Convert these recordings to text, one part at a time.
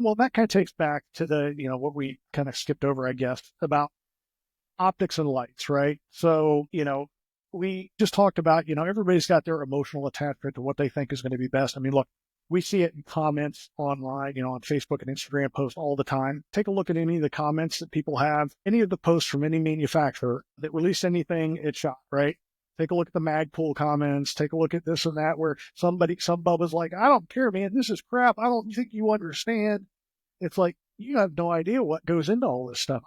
Well, that kind of takes back to the, what we kind of skipped over, I guess, about optics and lights, right? So, we just talked about, everybody's got their emotional attachment to what they think is going to be best. I mean, look, we see it in comments online, on Facebook and Instagram posts all the time. Take a look at any of the comments that people have, any of the posts from any manufacturer that released anything it shot, right? Take a look at the Magpul comments, take a look at this and that, where some bubba's like, I don't care, man, this is crap. I don't think you understand. It's like, you have no idea what goes into all this stuff.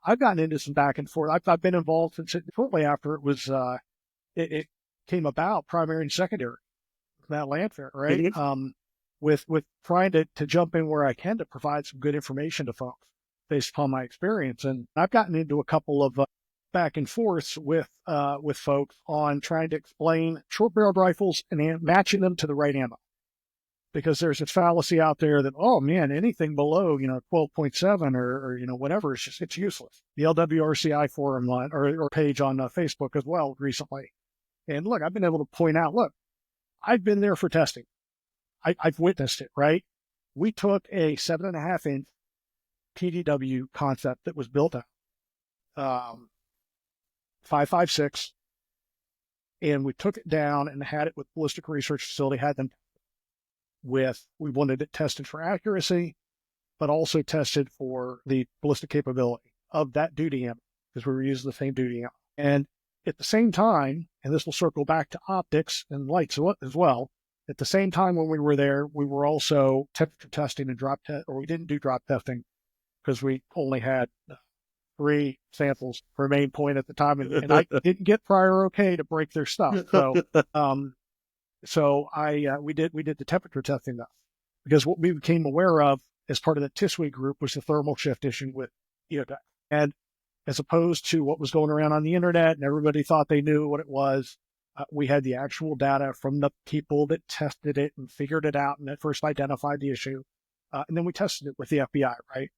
I've gotten into some back and forth. I've been involved since shortly after it was, it came about, primary and secondary, that land fair, right? With trying to jump in where I can to provide some good information to folks based upon my experience. And I've gotten into a couple of back and forths with folks on trying to explain short-barreled rifles and matching them to the right ammo. Because there's a fallacy out there that, oh man, anything below, 12.7 or whatever, it's useless. The LWRCI forum line or page on Facebook as well recently. And look, I've been able to point out, look, I've been there for testing. I've witnessed it, right? We took a 7.5-inch PDW concept that was built out, 5.56, and we took it down and had it with ballistic research facility, had them we wanted it tested for accuracy, but also tested for the ballistic capability of that duty ammo, because we were using the same duty ammo. And at the same time, and this will circle back to optics and lights as well, at the same time when we were there, we were also temperature testing and drop test, or we didn't do drop testing because we only had 3 samples per main point at the time, and I didn't get prior okay to break their stuff. So, we did the temperature testing though, because what we became aware of as part of the TISWE group was the thermal shift issue with EOTech. And as opposed to what was going around on the internet and everybody thought they knew what it was, we had the actual data from the people that tested it and figured it out and at first identified the issue. And then we tested it with the FBI, right?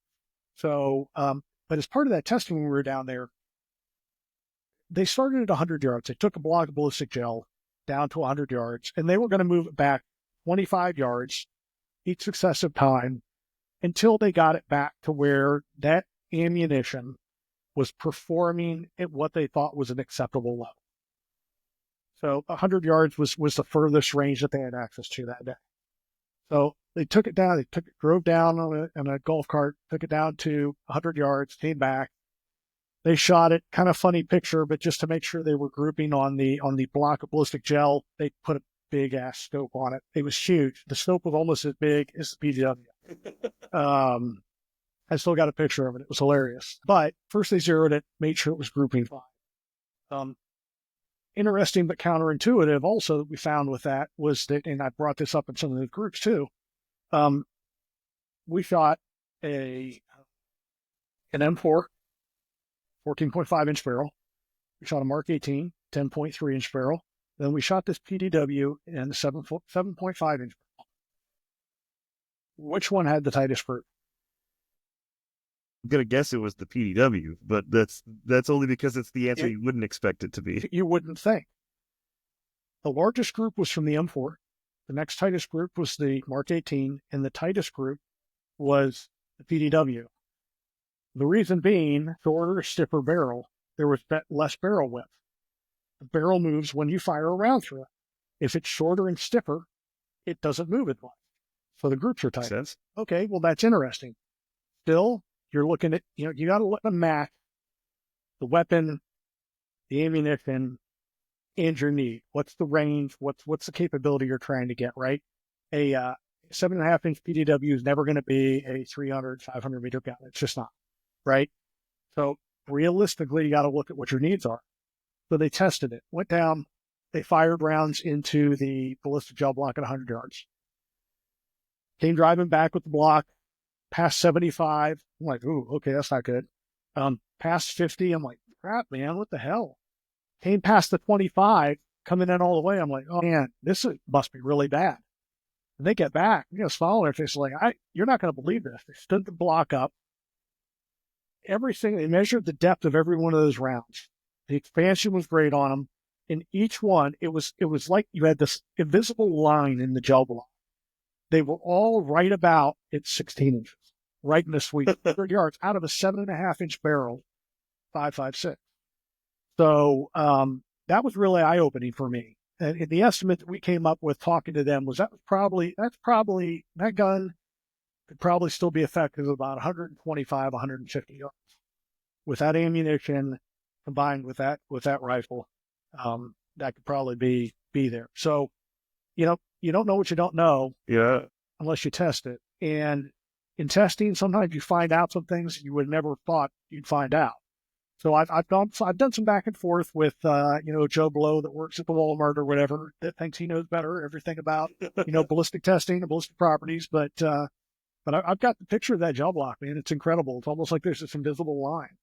So, but as part of that testing when we were down there, they started at 100 yards. They took a block of ballistic gel down to 100 yards, and they were going to move it back 25 yards each successive time until they got it back to where that ammunition was performing at what they thought was an acceptable level. So 100 yards was the furthest range that they had access to that day. So they took it down, drove down on a golf cart, took it down to 100 yards, came back. They shot it, kind of funny picture, but just to make sure they were grouping on the block of ballistic gel, they put a big ass scope on it. It was huge. The scope was almost as big as the PDW. I still got a picture of it. It was hilarious. But first they zeroed it, made sure it was grouping fine. Interesting but counterintuitive also that we found with that was that, and I brought this up in some of the groups too, we shot an M4, 14.5-inch barrel. We shot a Mark 18, 10.3-inch barrel. Then we shot this PDW in 7.5-inch barrel. Which one had the tightest group? I'm going to guess it was the PDW, but that's only because it's the answer you wouldn't expect it to be. You wouldn't think. The largest group was from the M4. The next tightest group was the Mark 18, and the tightest group was the PDW. The reason being, shorter, stiffer barrel, there was less barrel width. The barrel moves when you fire a round through it. If it's shorter and stiffer, it doesn't move as much. So the groups are tight. Okay, well, that's interesting. Still, you're looking at, you got to let them match the weapon, the ammunition, and your need. What's the range? What's the capability you're trying to get, right? A 7.5-inch PDW is never going to be a 300, 500 meter gun. It's just not, right? So realistically, you got to look at what your needs are. So they tested it, went down, they fired rounds into the ballistic gel block at 100 yards. Came driving back with the block, past 75. I'm like, ooh, okay, that's not good. Past 50, I'm like, crap, man, what the hell? Came past the 25, coming in all the way. I'm like, oh man, this must be really bad. And they get back, smile on their face, like, you're not going to believe this. They stood the block up. Everything, they measured the depth of every one of those rounds. The expansion was great on them. In each one, it was like you had this invisible line in the gel block. They were all right about at 16 inches. right in the sweet 100 yards out of a 7.5-inch barrel, 5.56. So that was really eye opening for me. And the estimate that we came up with talking to them was that gun could probably still be effective about 125, 150 yards with that ammunition combined with that rifle. That could probably be there. So, you don't know what you don't know Yeah. unless you test it. And in testing, sometimes you find out some things you would never thought you'd find out. So I've done some back and forth with Joe Blow that works at the Walmart or whatever that thinks he knows better everything about ballistic testing and ballistic properties. But I've got the picture of that gel block, man. It's incredible. It's almost like there's this invisible line.